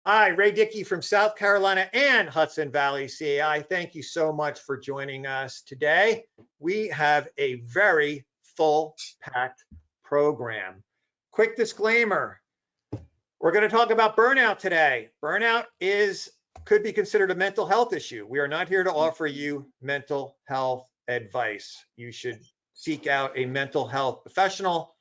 Hi, Ray Dickey from South Carolina and Hudson Valley CAI. Thank you so much for joining us today. We have a very full-packed program. Quick disclaimer, we're going to talk about burnout today. Burnout could be considered a mental health issue. We are not here to offer you mental health advice. You should seek out a mental health professional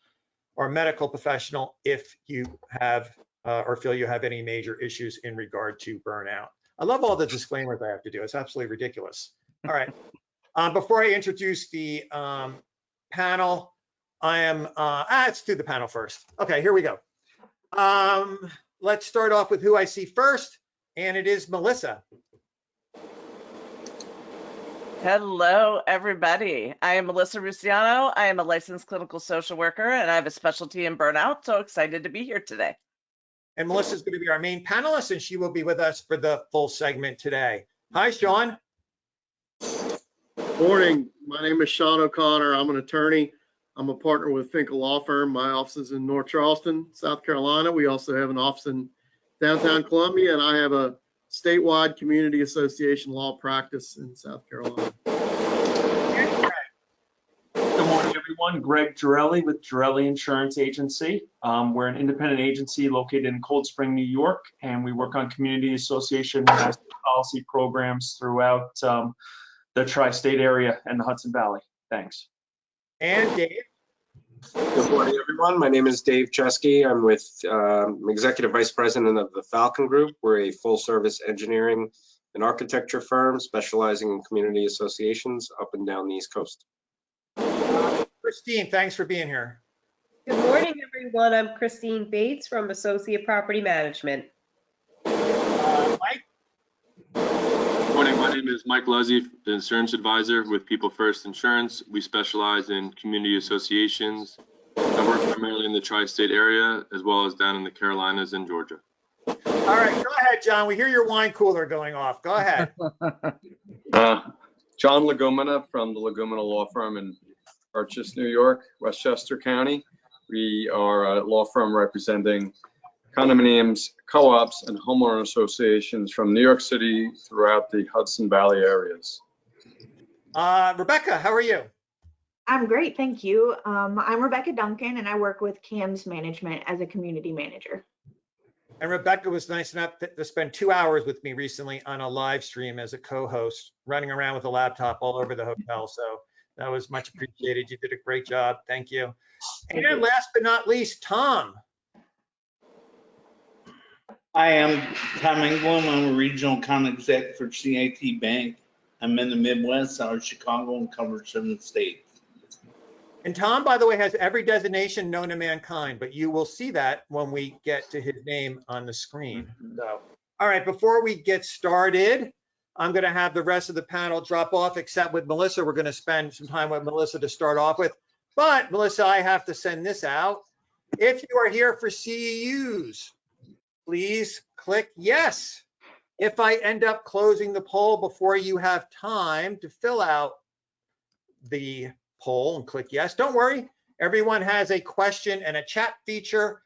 or medical professional if you have or feel you have any major issues in regard to burnout. I love all the disclaimers I have to do. It's absolutely ridiculous. All right. Before I introduce the panel, let's do the panel first. Okay, here we go. Let's start off with who I see first, and it is Melissa. Hello, everybody. I am Melissa Russiano. I am a licensed clinical social worker, and I have a specialty in burnout. So excited to be here today. And Melissa is going to be our main panelist, and she will be with us for the full segment today. Hi, Sean. Morning. My name is Sean O'Connor. I'm an attorney. I'm a partner with Finkel Law Firm. My office is in North Charleston, South Carolina. We also have an office in downtown Columbia, and I have a statewide community association law practice in South Carolina. Good morning, everyone. Greg Girelli with Girelli Insurance Agency. We're an independent agency located in Cold Spring, New York, and we work on community association and policy programs throughout the tri-state area and the Hudson Valley. Thanks. And Dave. Good morning, everyone. My name is Dave Chesky. I'm with Executive Vice President of the Falcon Group. We're a full-service engineering and architecture firm specializing in community associations up and down the East Coast. Christine, thanks for being here. Good morning, everyone. I'm Christine Bates from Associate Property Management. Mike? Good morning. My name is Mike Luzzi, the insurance advisor with People First Insurance. We specialize in community associations. I work primarily in the tri-state area as well as down in the Carolinas and Georgia. All right, go ahead, John. We hear your wine cooler going off. Go ahead. John Legumina from the Legumina Law Firm in Purchase, New York, Westchester County. We are a law firm representing condominiums, co-ops, and homeowner associations from New York City throughout the Hudson Valley areas. Rebecca, how are you? I'm great, thank you. I'm Rebecca Duncan, and I work with CAMS Management as a community manager. And Rebecca was nice enough to spend 2 hours with me recently on a live stream as a co-host, running around with a laptop all over the hotel. So that was much appreciated. You did a great job. Thank you. And last but not least, Tom. I am Tom England. I'm a regional account exec for CIT Bank. I'm in the Midwest, out of Chicago, and cover 7 states. And Tom, by the way, has every designation known to mankind, but you will see that when we get to his name on the screen. So, all right, before we get started, I'm going to have the rest of the panel drop off, except with Melissa. We're going to spend some time with Melissa to start off with. But Melissa, I have to send this out. If you are here for CEUs, please click yes. If I end up closing the poll before you have time to fill out the poll and click yes, don't worry. Everyone has a question and a chat feature.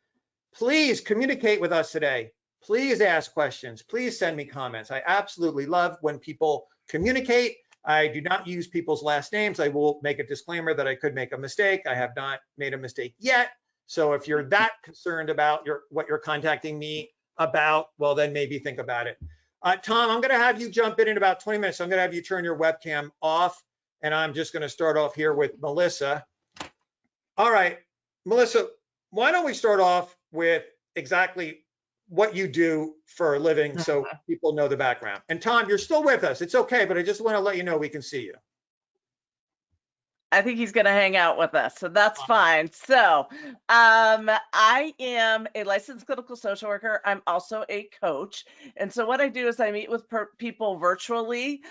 Please communicate with us today. Please ask questions. Please send me comments. I absolutely love when people communicate. I do not use people's last names. I will make a disclaimer that I could make a mistake. I have not made a mistake yet. So if you're that concerned about what you're contacting me about, well, then maybe think about it. Tom, I'm going to have you jump in about 20 minutes. I'm going to have you turn your webcam off, and I'm just going to start off here with Melissa. All right, Melissa, why don't we start off with exactly what you do for a living so people know the background. And Tom, you're still with us. It's okay, but I just want to let you know we can see you. I think he's going to hang out with us, so that's fine. So I am a licensed clinical social worker. I'm also a coach. And so what I do is I meet with people virtually,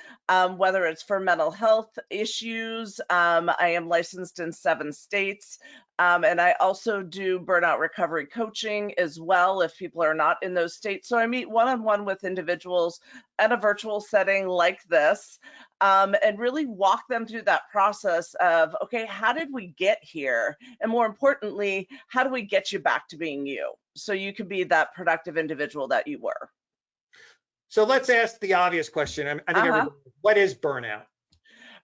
whether it's for mental health issues. I am licensed in 7 states. And I also do burnout recovery coaching as well if people are not in those states. So I meet one-on-one with individuals at a virtual setting like this, and really walk them through that process of, okay, how did we get here? And more importantly, how do we get you back to being you? so you can be that productive individual that you were. So let's ask the obvious question. I think everybody, what is burnout?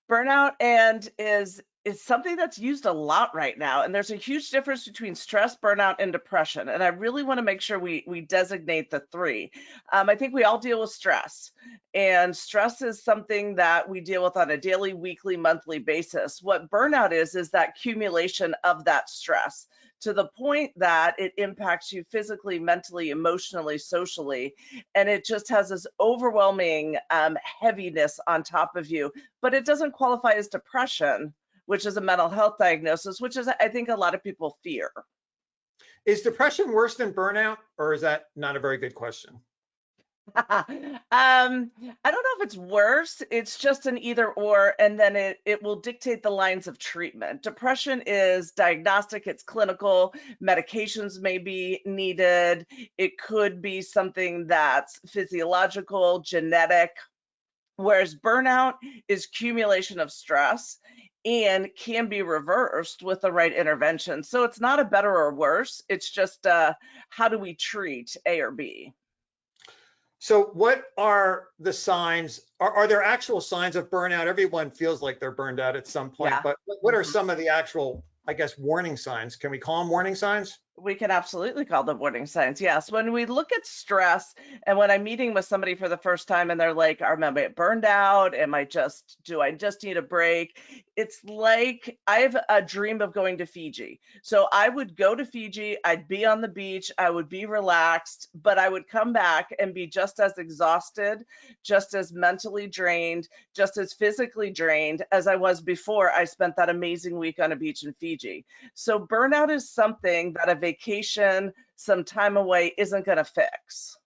Burnout and is something that's used a lot right now. And there's a huge difference between stress, burnout, and depression. And I really want to make sure we designate the three. I think we all deal with stress. And stress is something that we deal with on a daily, weekly, monthly basis. What burnout is that accumulation of that stress to the point that it impacts you physically, mentally, emotionally, socially, and it just has this overwhelming heaviness on top of you. But it doesn't qualify as depression, which is a mental health diagnosis, which is, I think, a lot of people fear. Is depression worse than burnout, or is that not a very good question? I don't know if it's worse. It's just an either or, and then it will dictate the lines of treatment. Depression is diagnostic, it's clinical, medications may be needed. It could be something that's physiological, genetic, whereas burnout is accumulation of stress and can be reversed with the right intervention. So it's not a better or worse. It's just how do we treat A or B? So what are the signs? Are there actual signs of burnout? Everyone feels like they're burned out at some point, but what are some of the actual, I guess, warning signs? Can we call them warning signs? We can absolutely call them warning signs. Yes. When we look at stress, and when I'm meeting with somebody for the first time and they're like, am I burned out? Do I just need a break? It's like I have a dream of going to Fiji. So I would go to Fiji, I'd be on the beach, I would be relaxed, but I would come back and be just as exhausted, just as mentally drained, just as physically drained as I was before I spent that amazing week on a beach in Fiji. So burnout is something that a vacation, some time away isn't going to fix.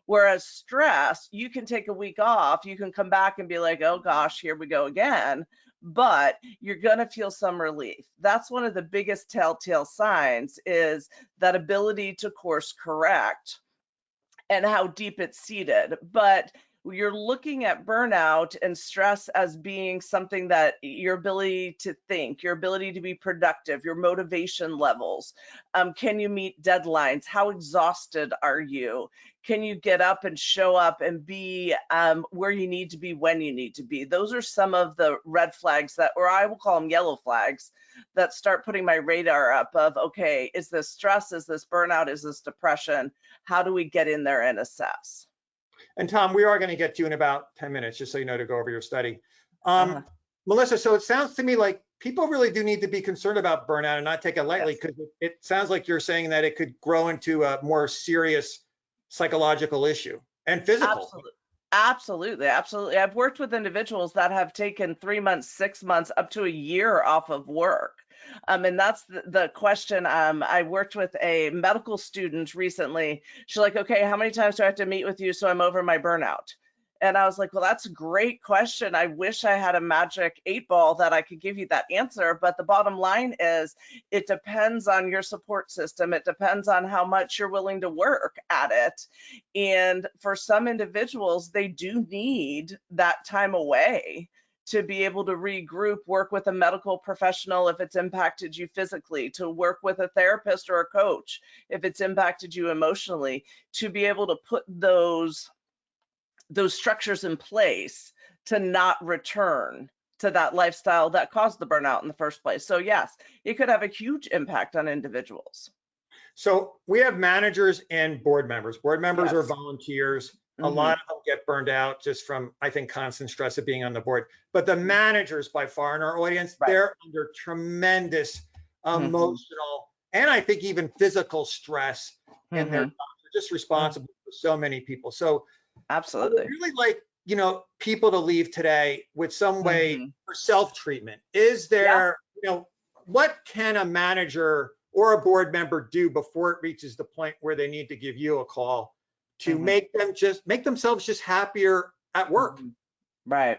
Whereas stress, you can take a week off, you can come back and be like, oh gosh, here we go again, but you're going to feel some relief. That's one of the biggest telltale signs, is that ability to course correct and how deep it's seated. But you're looking at burnout and stress as being something that your ability to think, your ability to be productive, your motivation levels. Can you meet deadlines? How exhausted are you? Can you get up and show up and be where you need to be when you need to be? Those are some of the red flags that, or I will call them yellow flags, that start putting my radar up of, okay, is this stress? Is this burnout? Is this depression? How do we get in there and assess? And Tom, we are going to get to you in about 10 minutes, just so you know, to go over your study. Melissa, so it sounds to me like people really do need to be concerned about burnout and not take it lightly, because it sounds like you're saying that it could grow into a more serious psychological issue and physical. Absolutely. I've worked with individuals that have taken 3 months, 6 months, up to a year off of work. And that's the question. I worked with a medical student recently. She's like, okay, how many times do I have to meet with you so I'm over my burnout? And I was like, well, that's a great question. I wish I had a magic 8-ball that I could give you that answer. But the bottom line is, it depends on your support system. It depends on how much you're willing to work at it. And for some individuals, they do need that time away to be able to regroup, work with a medical professional if it's impacted you physically, to work with a therapist or a coach if it's impacted you emotionally, to be able to put those structures in place to not return to that lifestyle that caused the burnout in the first place. So yes, it could have a huge impact on individuals. So we have managers and board members. Board members are volunteers. A lot of them get burned out just from, I think, constant stress of being on the board. But the managers, by far, in our audience, they're under tremendous emotional and I think even physical stress in their jobs. They're just responsible for so many people. So absolutely, I would really like, you know, people to leave today with some way for self-treatment. Is there, you know, what can a manager or a board member do before it reaches the point where they need to give you a call to make themselves just happier at work? Right.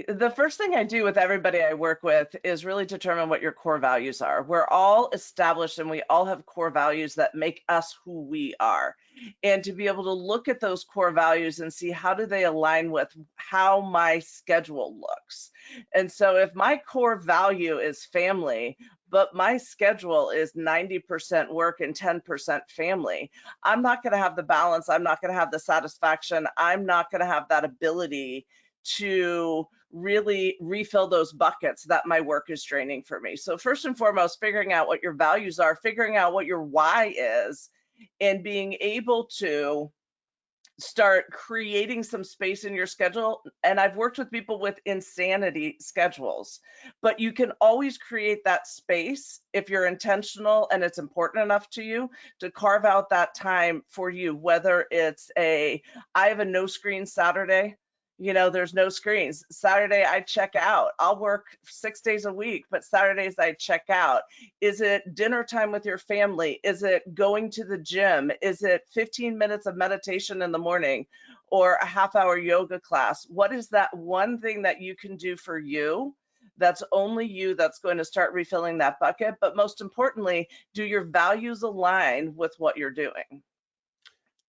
The first thing I do with everybody I work with is really determine what your core values are. We're all established and we all have core values that make us who we are. And to be able to look at those core values and see how do they align with how my schedule looks. And so if my core value is family, but my schedule is 90% work and 10% family, I'm not going to have the balance. I'm not going to have the satisfaction. I'm not going to have that ability to really refill those buckets that my work is draining for me. So first and foremost, figuring out what your values are, figuring out what your why is, and being able to start creating some space in your schedule. And I've worked with people with insanity schedules, but you can always create that space if you're intentional and it's important enough to you to carve out that time for you, whether it's I have a no screen Saturday. There's no screens. Saturday, I check out. I'll work 6 days a week, but Saturdays I check out. Is it dinner time with your family? Is it going to the gym? Is it 15 minutes of meditation in the morning or a half-hour yoga class? What is that one thing that you can do for you that's only you that's going to start refilling that bucket? But most importantly, do your values align with what you're doing?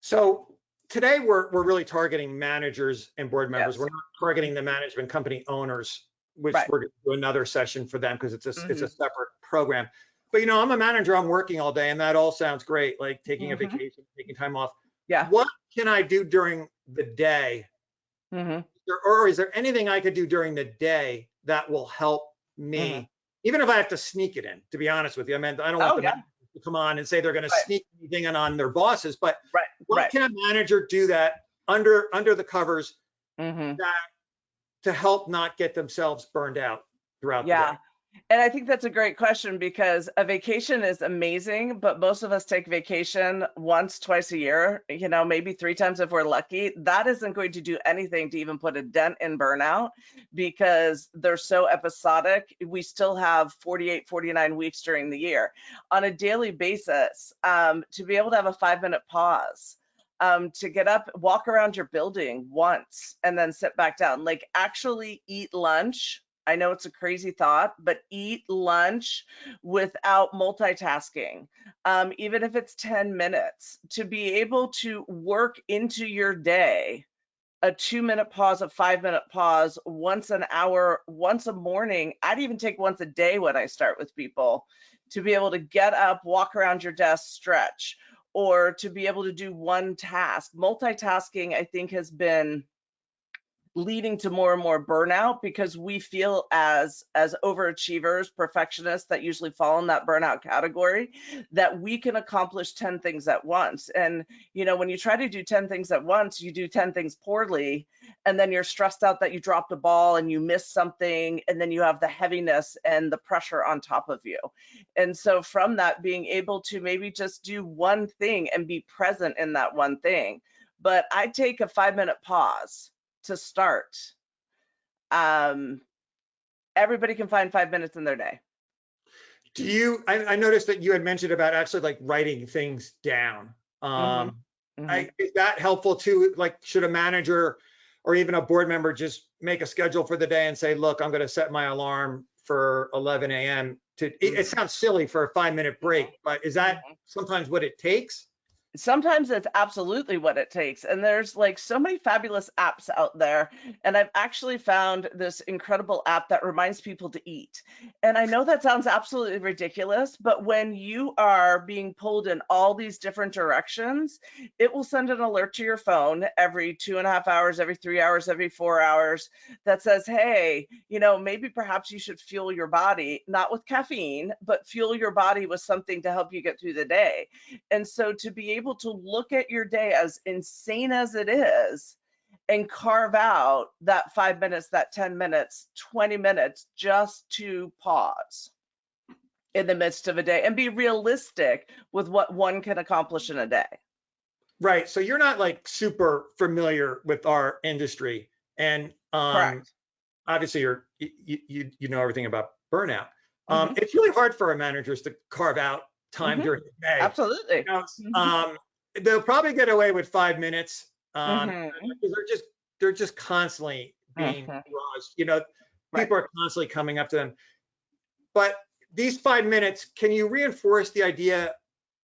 So today we're really targeting managers and board members. Yes. We're not targeting the management company owners, which Right. we're going to do another session for them because it's a Mhm. separate program. But I'm a manager, I'm working all day, and that all sounds great, like taking a Mhm. vacation, taking time off. Yeah. What can I do during the day? Mhm. Or is there anything I could do during the day that will help me, even if I have to sneak it in, to be honest with you? I mean, I don't want Oh, the yeah. manager to come on and say they're going to Right. sneak anything in on their bosses, but Right. what Right. can a manager do that under the covers Mhm. that to help not get themselves burned out throughout the Yeah. day? And I think that's a great question because a vacation is amazing, but most of us take vacation once, twice a year, maybe 3 times if we're lucky. That isn't going to do anything to even put a dent in burnout because they're so episodic. We still have 48, 49 weeks during the year. On a daily basis, to be able to have a 5-minute pause, to get up, walk around your building once, and then sit back down, like actually eat lunch. I know it's a crazy thought, but eat lunch without multitasking, even if it's 10 minutes, to be able to work into your day, a 2-minute pause, a 5-minute pause, once an hour, once a morning. I'd even take once a day when I start with people, to be able to get up, walk around your desk, stretch, or to be able to do one task. Multitasking, I think, has been leading to more and more burnout because we feel as overachievers, perfectionists that usually fall in that burnout category, that we can accomplish 10 things at once. And when you try to do 10 things at once, you do 10 things poorly, and then you're stressed out that you dropped a ball and you missed something, and then you have the heaviness and the pressure on top of you. And so from that, being able to maybe just do one thing and be present in that one thing. But I take a 5-minute pause to start. Everybody can find 5 minutes in their day. I noticed that you had mentioned about actually like writing things down. Is that helpful too? Like, should a manager or even a board member just make a schedule for the day and say, look, I'm going to set my alarm for 11 a.m. It sounds silly for a 5-minute break, but is that sometimes what it takes? Sometimes it's absolutely what it takes. And there's like so many fabulous apps out there. And I've actually found this incredible app that reminds people to eat. And I know that sounds absolutely ridiculous, but when you are being pulled in all these different directions, it will send an alert to your phone every 2.5 hours, every 3 hours, every 4 hours that says, hey, maybe perhaps you should fuel your body, not with caffeine, but fuel your body with something to help you get through the day. And so to be able to look at your day, as insane as it is, and carve out that 5 minutes, that 10 minutes, 20 minutes just to pause in the midst of a day and be realistic with what one can accomplish in a day. Right. So you're not like super familiar with our industry, and Correct. obviously you know everything about burnout. It's really hard for our managers to carve out time during the day. Absolutely. They'll probably get away with 5 minutes. They're just constantly being Mhm. barraged. You know, Right. people are constantly coming up to them. But these 5 minutes, can you reinforce the idea,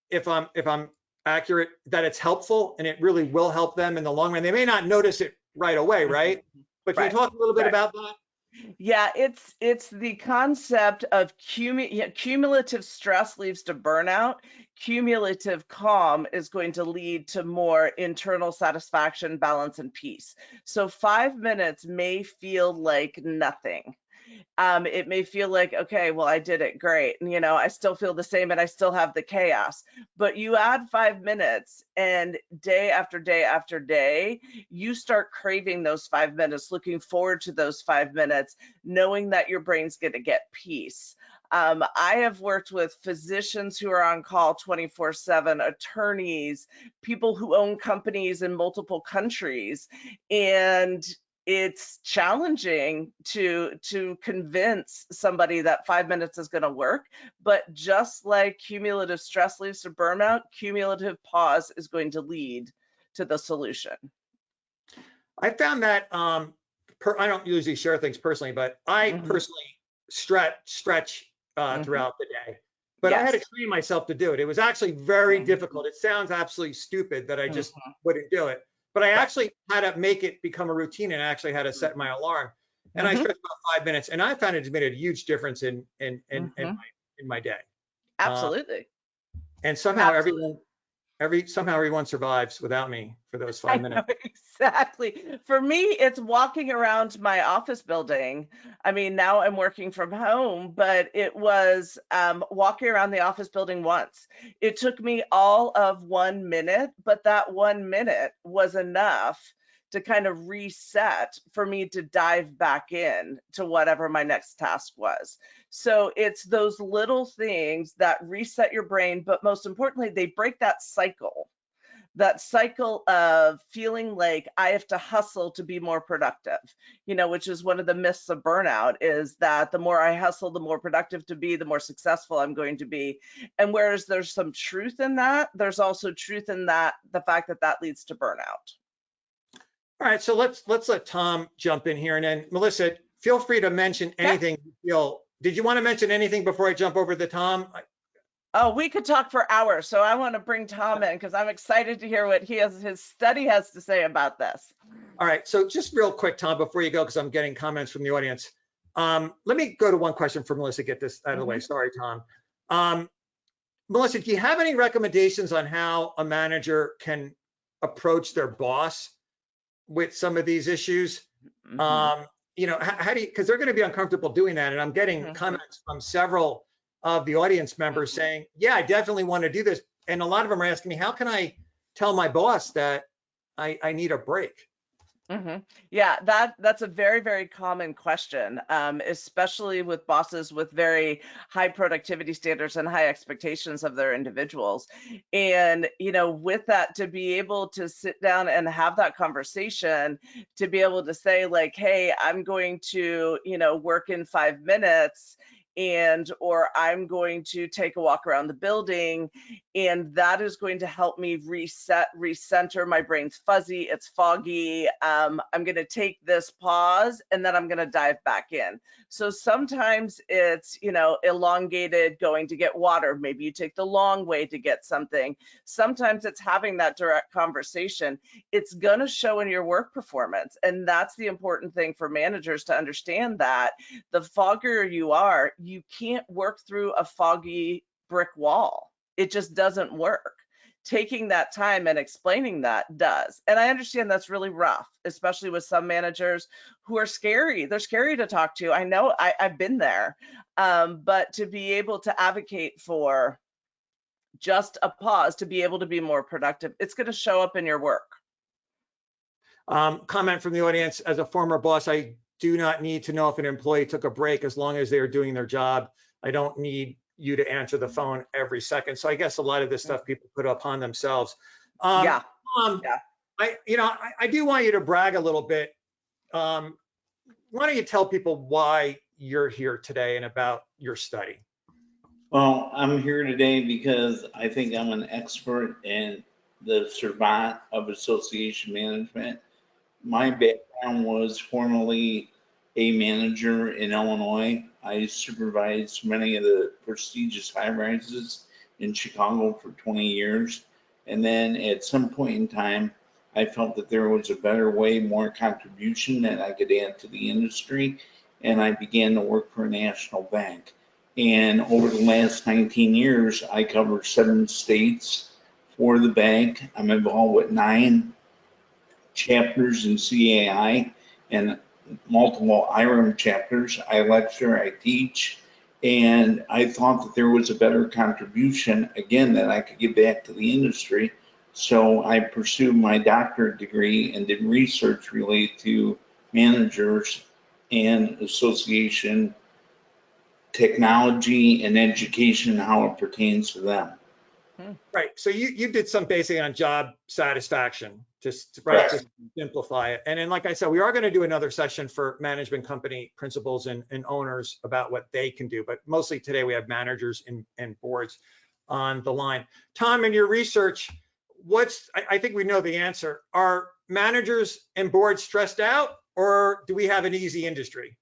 if I'm accurate, that it's helpful and it really will help them in the long run? They may not notice it right away, right? But can you Right. talk a little bit Right. about that? Yeah, it's the concept of cumulative stress leads to burnout. Cumulative calm is going to lead to more internal satisfaction, balance, and peace. So 5 minutes may feel like nothing. It may feel like, okay, well, I did it great. And, I still feel the same and I still have the chaos. But you add 5 minutes and day after day after day, you start craving those 5 minutes, looking forward to those 5 minutes, knowing that your brain's going to get peace. I have worked with physicians who are on call 24/7, attorneys, people who own companies in multiple countries, and it's challenging to convince somebody that 5 minutes is going to work. But just like cumulative stress leads to burnout, cumulative pause is going to lead to the solution. I found that I don't usually share things personally, but I Mhm. personally stretch Mhm. throughout the day. But I had to Yes. train myself to do it. It was actually very Mhm. difficult. It sounds absolutely stupid that I just Mhm. wouldn't do it. But I Right. actually had to make it become a routine and actually had to set my alarm. And I Mhm. stretched about 5 minutes, and I found it made a huge difference Mhm. in my day. Absolutely. And somehow Absolutely. everyone survives without me for those I 5 minutes. know exactly. For me, it's walking around my office building. I mean, now I'm working from home, but it was walking around the office building once. It took me all of 1 minute, but that 1 minute was enough to kind of reset for me to dive back in to whatever my next task was. So it's those little things that reset your brain, but most importantly, they break that cycle of feeling like I have to hustle to be more productive, which is one of the myths of burnout, is that the more I hustle, the more productive to be, the more successful I'm going to be. And whereas there's some truth in that, there's also truth in that, the fact that that leads to burnout. All right, so let's let Tom jump in here, and then Melissa, feel free to mention anything you feel. Did you want to mention anything before I jump over to Tom? Oh, we could talk for hours. So I want to bring Tom in because I'm excited to hear what his study has to say about this. All right, so just real quick, Tom, before you go, because I'm getting comments from the audience. Let me go to one question for Melissa, get this out of the way. Sorry, Tom. Melissa, do you have any recommendations on how a manager can approach their boss with some of these issues? How do you, because they're going to be uncomfortable doing that. And I'm getting comments from several of the audience members saying, yeah, I definitely want to do this. And a lot of them are asking me, how can I tell my boss that I need a break? Yeah, that's a very, very common question, especially with bosses with very high productivity standards and high expectations of their individuals. And, with that, to be able to sit down and have that conversation, to be able to say like, hey, I'm going to, work in 5 minutes, or I'm going to take a walk around the building, and that is going to help me recenter. My brain's fuzzy, it's foggy. I'm going to take this pause and then I'm going to dive back in. So sometimes it's, elongated going to get water. Maybe you take the long way to get something. Sometimes it's having that direct conversation. It's going to show in your work performance. And that's the important thing for managers to understand, that the foggier you are, you can't work through a foggy brick wall. It just doesn't work. Taking that time and explaining that does. And I understand that's really rough, especially with some managers who are scary. They're scary to talk to. I know, I've been there. But to be able to advocate for just a pause to be able to be more productive, it's going to show up in your work. Comment from the audience: as a former boss, I do not need to know if an employee took a break as long as they are doing their job. I don't need you to answer the phone every second. So I guess a lot of this stuff people put upon themselves. Yeah. I do want you to brag a little bit. Why don't you tell people why you're here today and about your study? Well, I'm here today because I think I'm an expert in the survival of association management, My background was formerly a manager in Illinois. I supervised many of the prestigious high rises in Chicago for 20 years. And then at some point in time, I felt that there was a better way, more contribution that I could add to the industry. And I began to work for a national bank. And over the last 19 years, I covered 7 states for the bank. I'm involved with 9 chapters in CAI and multiple IRM chapters. I lecture, I teach, and I thought that there was a better contribution, again, that I could give back to the industry. So I pursued my doctorate degree and did research related to managers and association technology and education, how it pertains to them. Right. So you did some basically on job satisfaction, just Right. to simplify it. And then, like I said, we are going to do another session for management company principals and owners about what they can do. But mostly today we have managers and boards on the line. Tom, in your research, I think we know the answer. Are managers and boards stressed out, or do we have an easy industry?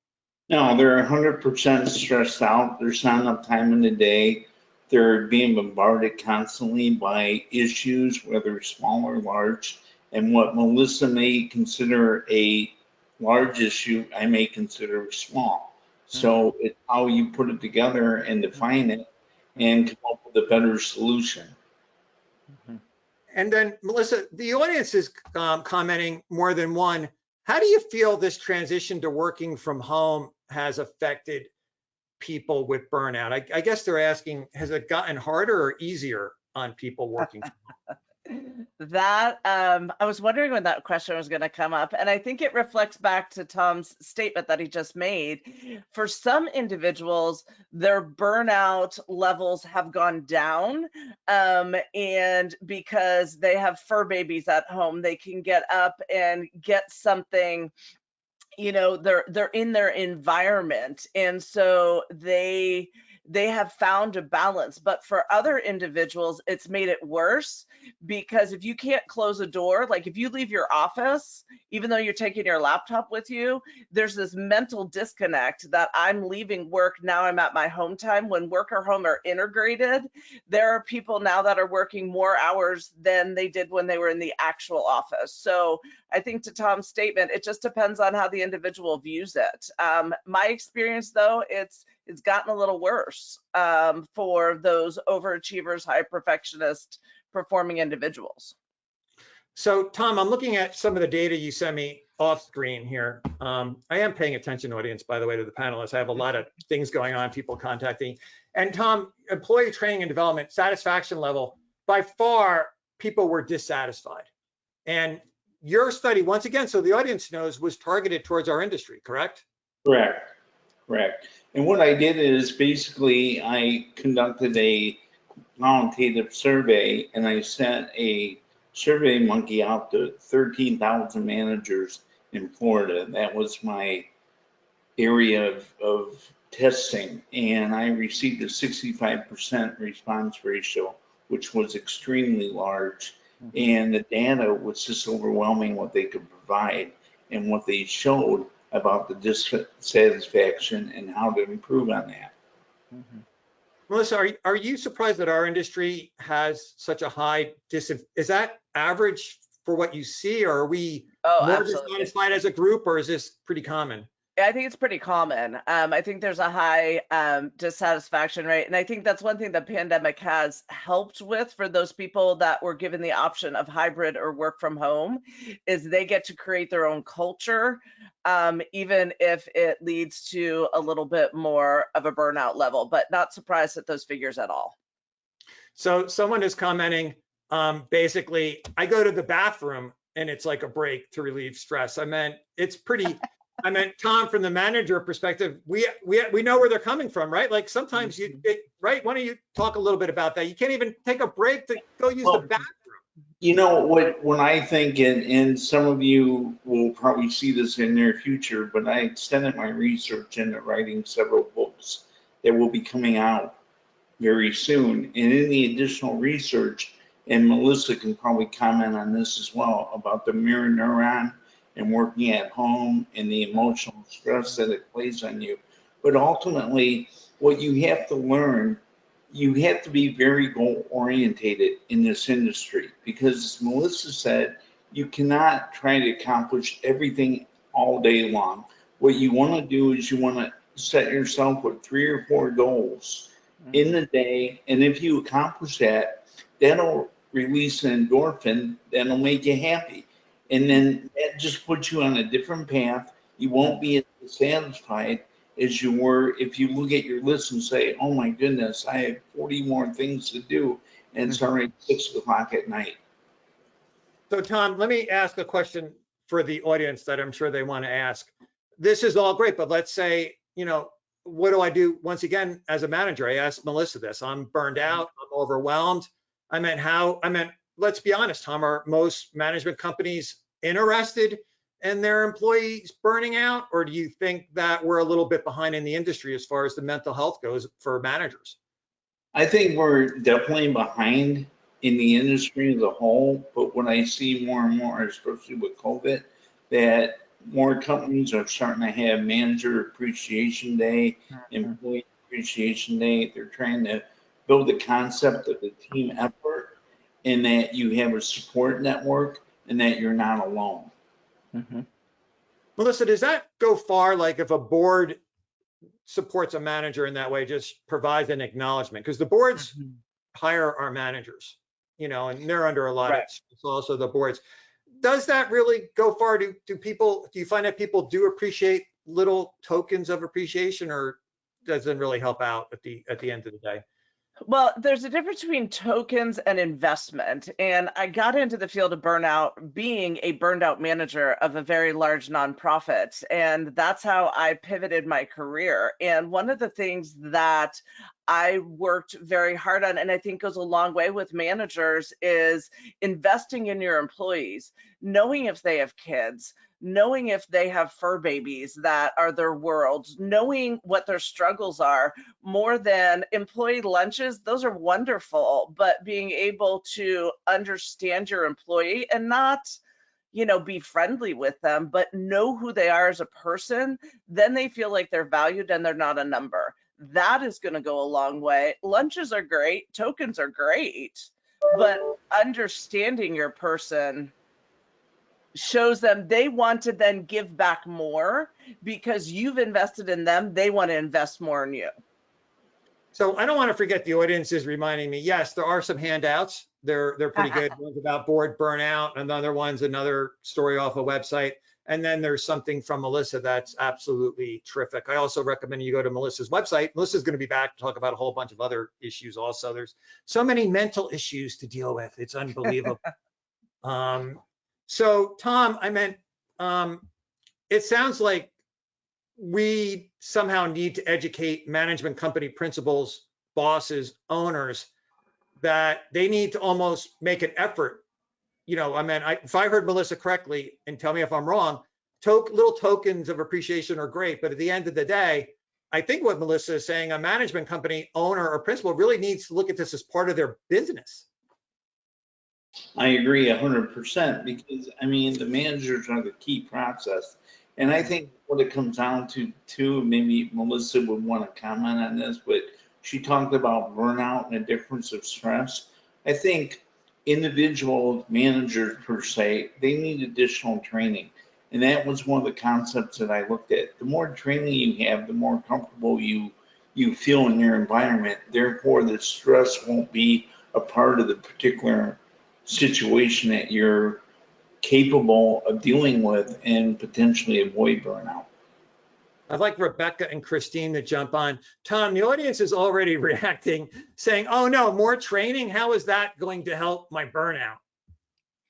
No, they're 100% stressed out. There's not enough time in the day. They're being bombarded constantly by issues, whether small or large. And what Melissa may consider a large issue, I may consider small. So it's how you put it together and define it and come up with a better solution. And then, Melissa, the audience is commenting more than one. How do you feel this transition to working from home has affected people with burnout? I guess they're asking, has it gotten harder or easier on people working from home? That I was wondering when that question was going to come up, and I think it reflects back to Tom's statement that he just made. For some individuals, their burnout levels have gone down, and because they have fur babies at home, they can get up and get something. You know, they're in their environment, and so they have found a balance. But for other individuals, it's made it worse, because if you can't close a door, like if you leave your office, even though you're taking your laptop with you, there's this mental disconnect that I'm leaving work, now I'm at my home time. When work or home are integrated, there are people now that are working more hours than they did when they were in the actual office. So I think to Tom's statement, it just depends on how the individual views it. My experience, though, it's gotten a little worse for those overachievers, high perfectionist performing individuals. So, Tom, I'm looking at some of the data you sent me off screen here. I am paying attention, audience, by the way, to the panelists. I have a lot of things going on, people contacting. And Tom, employee training and development satisfaction level, by far, people were dissatisfied. And your study, once again, so the audience knows, was targeted towards our industry, correct? Correct. And what I did is basically I conducted a quantitative survey, and I sent a survey monkey out to 13,000 managers in Florida. That was my area of testing, and I received a 65% response ratio, which was extremely large. And the data was just overwhelming what they could provide and what they showed about the dissatisfaction and how to improve on that. Melissa, are you surprised that our industry has such a high is that average for what you see, or are we more dissatisfied as a group, or is this pretty common? I think it's pretty common. I think there's a high dissatisfaction rate. And I think that's one thing the pandemic has helped with for those people that were given the option of hybrid or work from home, is they get to create their own culture, even if it leads to a little bit more of a burnout level, but not surprised at those figures at all. So someone is commenting, basically, I go to the bathroom and it's like a break to relieve stress. I meant Tom, from the manager perspective, we know where they're coming from, right? Like sometimes right? Why don't you talk a little bit about that? You can't even take a break to go use the bathroom. You know what? When I think, and some of you will probably see this in their future, but I extended my research into writing several books that will be coming out very soon. And in the additional research, and Melissa can probably comment on this as well, about the mirror neuron and working at home and the emotional stress that it plays on you. But ultimately, what you have to learn, you have to be very goal orientated in this industry, because as Melissa said, you cannot try to accomplish everything all day long. What you want to do is you want to set yourself with 3 or 4 goals in the day, and if you accomplish that, that'll release an endorphin that'll make you happy, and then that just puts you on a different path. You won't be as satisfied as you were if you look at your list and say, oh my goodness, I have 40 more things to do, and it's already 6 o'clock at night. So Tom, let me ask a question for the audience that I'm sure they want to ask. This is all great, but let's say, you know, what do I do? Once again, as a manager, I asked Melissa this. I'm burned out, I'm overwhelmed. Let's be honest, Tom, are most management companies interested in their employees burning out? Or do you think that we're a little bit behind in the industry as far as the mental health goes for managers? I think we're definitely behind in the industry as a whole, but what I see more and more, especially with COVID, that more companies are starting to have manager appreciation day, employee appreciation day. They're trying to build the concept of the team effort, and that you have a support network and that you're not alone. Melissa, does that go far? Like if a board supports a manager in that way, just provides an acknowledgement, because the boards hire our managers, you know, and they're under a lot of stress, also the boards. Does that really go far? Do you find that people do appreciate little tokens of appreciation, or does it really help out at the end of the day? Well, there's a difference between tokens and investment. And I got into the field of burnout being a burned out manager of a very large nonprofit. And that's how I pivoted my career. And one of the things that I worked very hard on, and I think goes a long way with managers, is investing in your employees, knowing if they have kids, knowing if they have fur babies that are their world, knowing what their struggles are, more than employee lunches. Those are wonderful, but being able to understand your employee and not, you know, be friendly with them, but know who they are as a person, then they feel like they're valued and they're not a number. That is going to go a long way. Lunches are great, tokens are great, but understanding your person shows them they want to then give back more because you've invested in them. They want to invest more in you. So I don't want to forget, the audience is reminding me, yes, there are some handouts. They're pretty good. One's about board burnout, another one's another story off a website. And then there's something from Melissa that's absolutely terrific. I also recommend you go to Melissa's website. Melissa's going to be back to talk about a whole bunch of other issues also. There's so many mental issues to deal with. It's unbelievable. So Tom, it sounds like we somehow need to educate management company principals, bosses, owners, that they need to almost make an effort. You know, if I heard Melissa correctly, and tell me if I'm wrong, little tokens of appreciation are great, but at the end of the day, I think what Melissa is saying, a management company owner or principal really needs to look at this as part of their business. I agree 100%, because I mean, the managers are the key process. And I think what it comes down to too, maybe Melissa would want to comment on this, but she talked about burnout and the difference of stress. I think individual managers per se, they need additional training. And that was one of the concepts that I looked at. The more training you have, the more comfortable you feel in your environment. Therefore, the stress won't be a part of the particular situation that you're capable of dealing with, and potentially avoid burnout. I'd like Rebecca and Christine to jump on. Tom, the audience is already reacting, saying, oh no, more training? How is that going to help my burnout?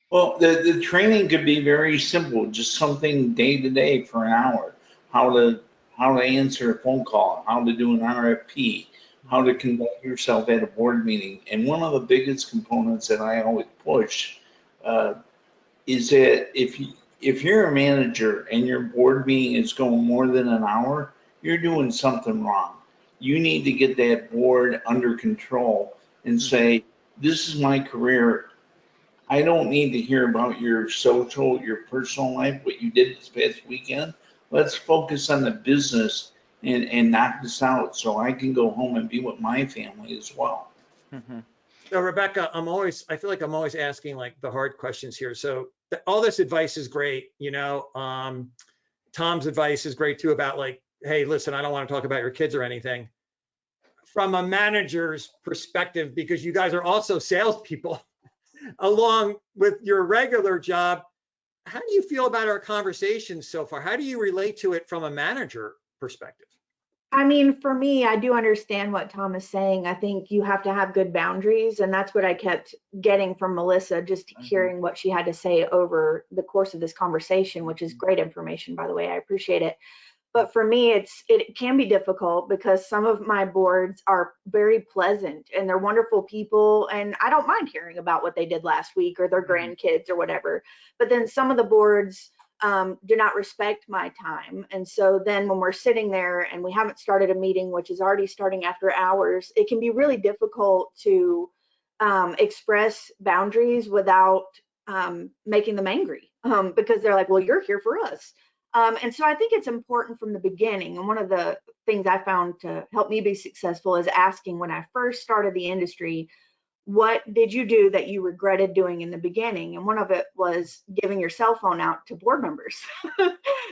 Well, the training could be very simple, just something day to day for an hour. How to answer a phone call, how to do an RFP, how to conduct yourself at a board meeting. And one of the biggest components that I always push is that if you're a manager and your board meeting is going more than an hour, you're doing something wrong. You need to get that board under control and say, this is my career. I don't need to hear about your social, your personal life, what you did this past weekend. Let's focus on the business and knock this out so I can go home and be with my family as well. Mhm. So Rebecca, I feel like I'm always asking like the hard questions here. So all this advice is great. You know, Tom's advice is great too about like, hey, listen, I don't want to talk about your kids or anything. From a manager's perspective, because you guys are also salespeople along with your regular job, how do you feel about our conversations so far? How do you relate to it from a manager perspective? I mean, for me, I do understand what Tom is saying. I think you have to have good boundaries, and that's what I kept getting from Melissa, just hearing what she had to say over the course of this conversation, which is great information, by the way. I appreciate it. But for me, it can be difficult because some of my boards are very pleasant and they're wonderful people, and I don't mind hearing about what they did last week or their grandkids or whatever. But then some of the boards do not respect my time. And so then when we're sitting there and we haven't started a meeting, which is already starting after hours, it can be really difficult to express boundaries without making them angry because they're like, well, you're here for us. And so I think it's important from the beginning. And one of the things I found to help me be successful is asking when I first started the industry, what did you do that you regretted doing in the beginning? And one of it was giving your cell phone out to board members.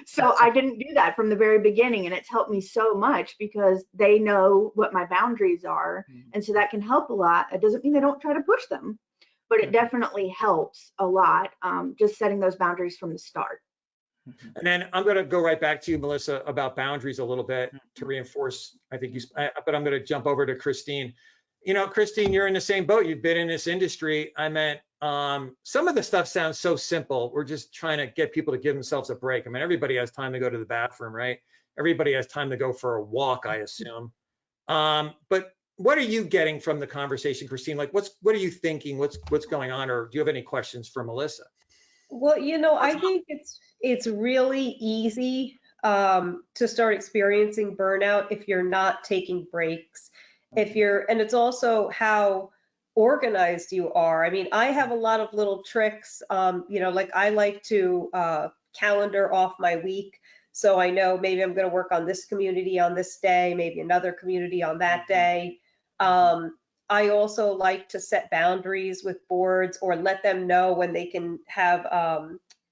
So I didn't do that from the very beginning. And it's helped me so much because they know what my boundaries are. And so that can help a lot. It doesn't mean they don't try to push them, but it definitely helps a lot, just setting those boundaries from the start. And then I'm going to go right back to you, Melissa, about boundaries a little bit to reinforce, I think but I'm going to jump over to Christine. You know, Christine, you're in the same boat. You've been in this industry. I meant some of the stuff sounds so simple. We're just trying to get people to give themselves a break. I mean, everybody has time to go to the bathroom, right? Everybody has time to go for a walk, I assume. But what are you getting from the conversation, Christine? Like, what are you thinking? What's going on? Or do you have any questions for Melissa? Well, I think it's really easy to start experiencing burnout if you're not taking breaks. And it's also how organized you are. I mean, I have a lot of little tricks, like I like to calendar off my week. So I know maybe I'm going to work on this community on this day, maybe another community on that day. I also like to set boundaries with boards or let them know when they can have,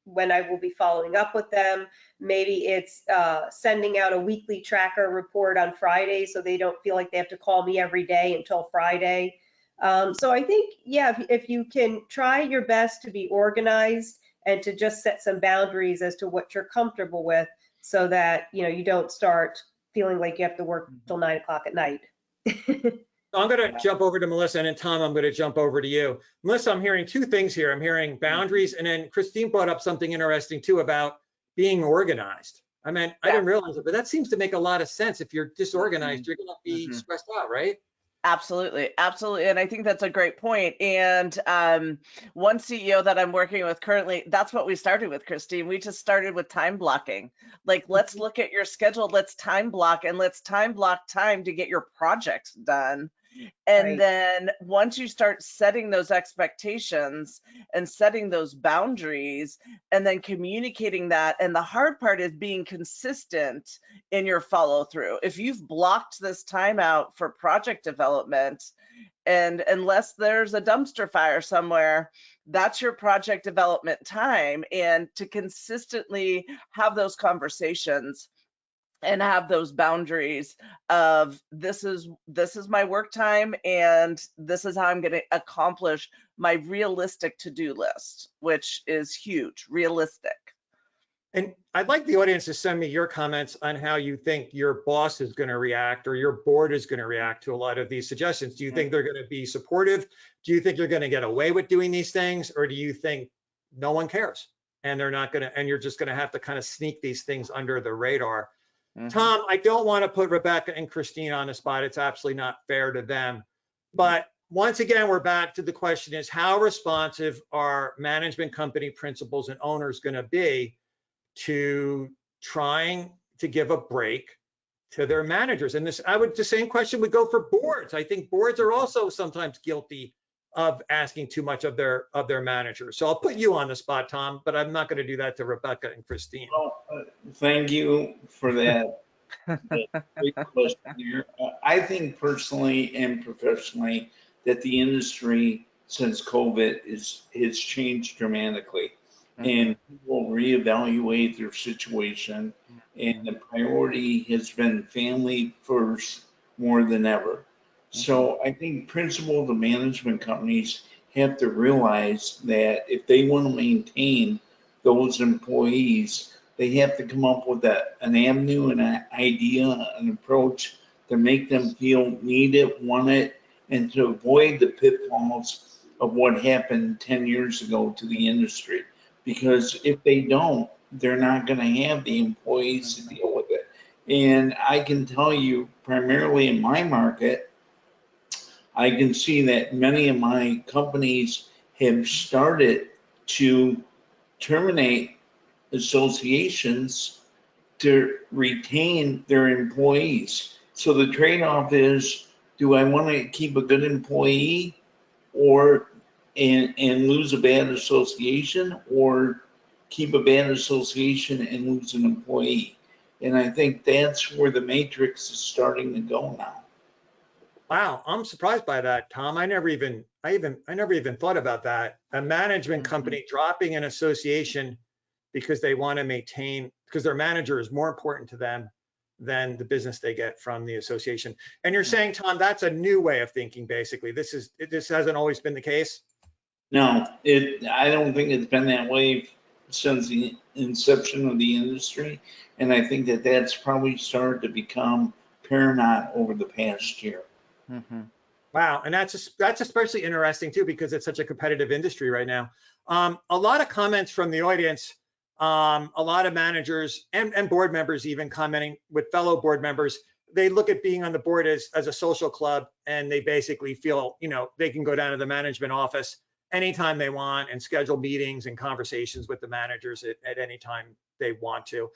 when I will be following up with them. Maybe it's sending out a weekly tracker report on Friday so they don't feel like they have to call me every day until Friday. So I think, yeah, if you can try your best to be organized and to just set some boundaries as to what you're comfortable with so that, you don't start feeling like you have to work till 9 o'clock at night. I'm going to jump over to Melissa, and then Tom, I'm going to jump over to you. Melissa, I'm hearing two things here. I'm hearing boundaries, and then Christine brought up something interesting too about being organized. I mean, I didn't realize it, but that seems to make a lot of sense. If you're disorganized, you're going to be stressed out, right? Absolutely. Absolutely. And I think that's a great point. And one CEO that I'm working with currently, that's what we started with, Christine. We just started with time blocking. Like, let's look at your schedule. Let's time block, and let's time block time to get your projects done. And then once you start setting those expectations and setting those boundaries and then communicating that, and the hard part is being consistent in your follow through. If you've blocked this time out for project development, and unless there's a dumpster fire somewhere, that's your project development time. And to consistently have those conversations and have those boundaries of this is my work time and this is how I'm going to accomplish my realistic to-do list, which is huge, realistic. And I'd like the audience to send me your comments on how you think your boss is going to react or your board is going to react to a lot of these suggestions. Do you think they're going to be supportive? Do you think you're going to get away with doing these things? Or do you think no one cares and they're not going to, and you're just going to have to kind of sneak these things under the radar? Tom, I don't want to put Rebecca and Christine on the spot. It's absolutely not fair to them. But once again, we're back to the question is how responsive are management company principals and owners going to be to trying to give a break to their managers? And the same question would go for boards. I think boards are also sometimes guilty of asking too much of their manager. So I'll put you on the spot, Tom, but I'm not going to do that to Rebecca and Christine. Well, thank you for that. Great question here. I think personally and professionally that the industry since COVID has changed dramatically, and people reevaluate their situation, and the priority has been family first more than ever. So I think principal to management companies have to realize that if they want to maintain those employees, they have to come up with an avenue, an idea, an approach to make them feel needed, wanted, and to avoid the pitfalls of what happened 10 years ago to the industry. Because if they don't, they're not going to have the employees to deal with it. And I can tell you, primarily in my market, I can see that many of my companies have started to terminate associations to retain their employees. So the trade-off is, do I want to keep a good employee and lose a bad association, or keep a bad association and lose an employee? And I think that's where the matrix is starting to go now. Wow, I'm surprised by that, Tom. I never even thought about that. A management company dropping an association because they want to maintain, because their manager is more important to them than the business they get from the association. And you're saying, Tom, that's a new way of thinking, basically. This hasn't always been the case? No, I don't think it's been that way since the inception of the industry. And I think that that's probably started to become paramount over the past year. Wow, and that's especially interesting too, because it's such a competitive industry right now. A lot of comments from the audience, a lot of managers and board members even commenting with fellow board members. They look at being on the board as a social club, and they basically feel, they can go down to the management office anytime they want and schedule meetings and conversations with the managers at any time they want to.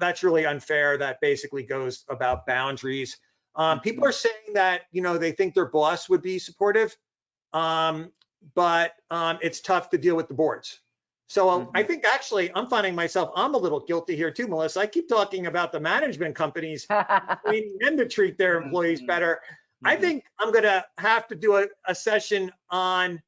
That's really unfair. That basically goes about boundaries. People are saying that, they think their boss would be supportive, but it's tough to deal with the boards. So I think actually I'm finding myself, I'm a little guilty here too, Melissa. I keep talking about the management companies needing them to treat their employees better. I think I'm going to have to do a session on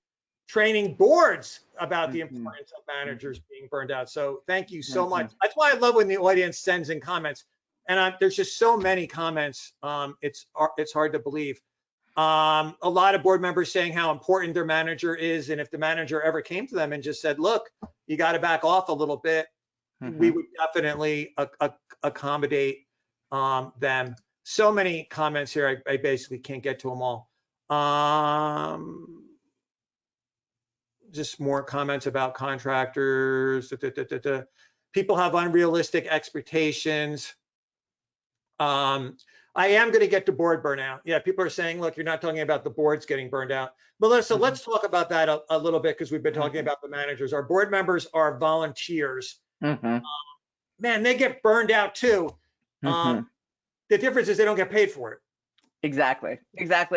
training boards about the importance of managers being burned out. So thank you so much. That's why I love when the audience sends in comments. And there's just so many comments. It's hard to believe. A lot of board members saying how important their manager is, and if the manager ever came to them and just said, "Look, you got to back off a little bit," we would definitely accommodate them. So many comments here. I basically can't get to them all. Just more comments about contractors. People have unrealistic expectations. I am going to get to board burnout. Yeah, people are saying, look, you're not talking about the boards getting burned out. Melissa, let's talk about that a little bit, because we've been talking about the managers. Our board members are volunteers. Man, they get burned out too. The difference is they don't get paid for it. Exactly.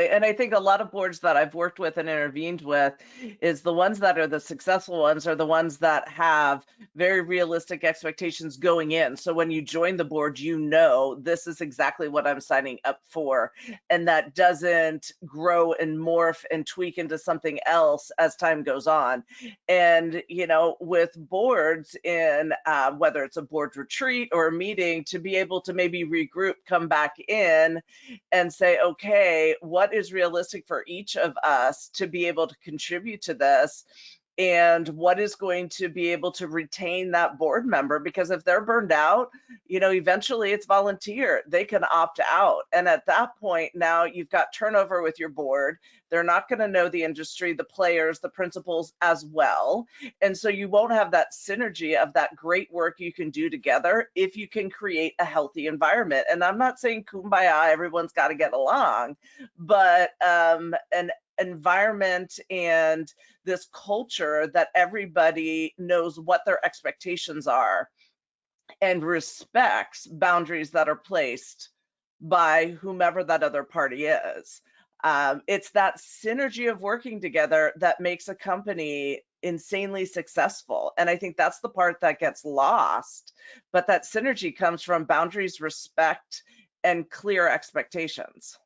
And I think a lot of boards that I've worked with and intervened with is the ones that are the successful ones are the ones that have very realistic expectations going in. So when you join the board, this is exactly what I'm signing up for. And that doesn't grow and morph and tweak into something else as time goes on. And, with boards in whether it's a board retreat or a meeting, to be able to maybe regroup, come back in and say, okay, what is realistic for each of us to be able to contribute to this, and what is going to be able to retain that board member? Because if they're burned out, eventually it's volunteer. They can opt out. And at that point, now you've got turnover with your board. They're not going to know the industry, the players, the principals as well. And so you won't have that synergy of that great work you can do together if you can create a healthy environment. And I'm not saying kumbaya, everyone's got to get along, but an environment and this culture that everybody knows what their expectations are and respects boundaries that are placed by whomever that other party is. It's that synergy of working together that makes a company insanely successful. And I think that's the part that gets lost. But that synergy comes from boundaries, respect, and clear expectations.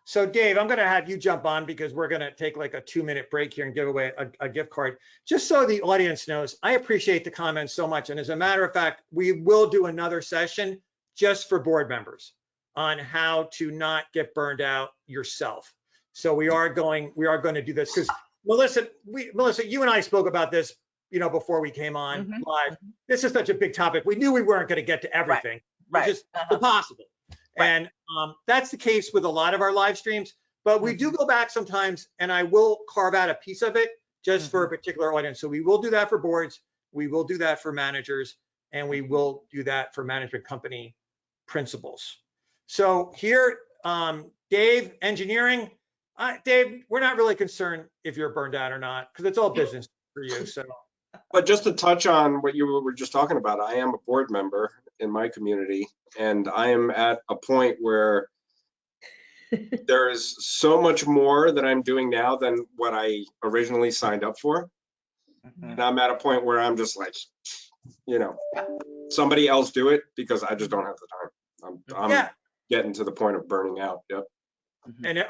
So Dave, I'm going to have you jump on because we're going to take like a 2-minute break here and give away a gift card. Just so the audience knows, I appreciate the comments so much. And as a matter of fact, we will do another session just for board members on how to not get burned out yourself. So we are going to do this because Melissa, you and I spoke about this, before we came on live. This is such a big topic. We knew we weren't going to get to everything. Right. It's just impossible. Right. And that's the case with a lot of our live streams, but we do go back sometimes and I will carve out a piece of it just for a particular audience. So we will do that for boards. We will do that for managers, and we will do that for management company principals. So here, Dave, engineering. Dave, we're not really concerned if you're burned out or not, because it's all business for you. So, But just to touch on what you were just talking about, I am a board member in my community, and I am at a point where there is so much more that I'm doing now than what I originally signed up for. And I'm at a point where I'm just like, somebody else do it because I just don't have the time. I'm getting to the point of burning out. Yep. And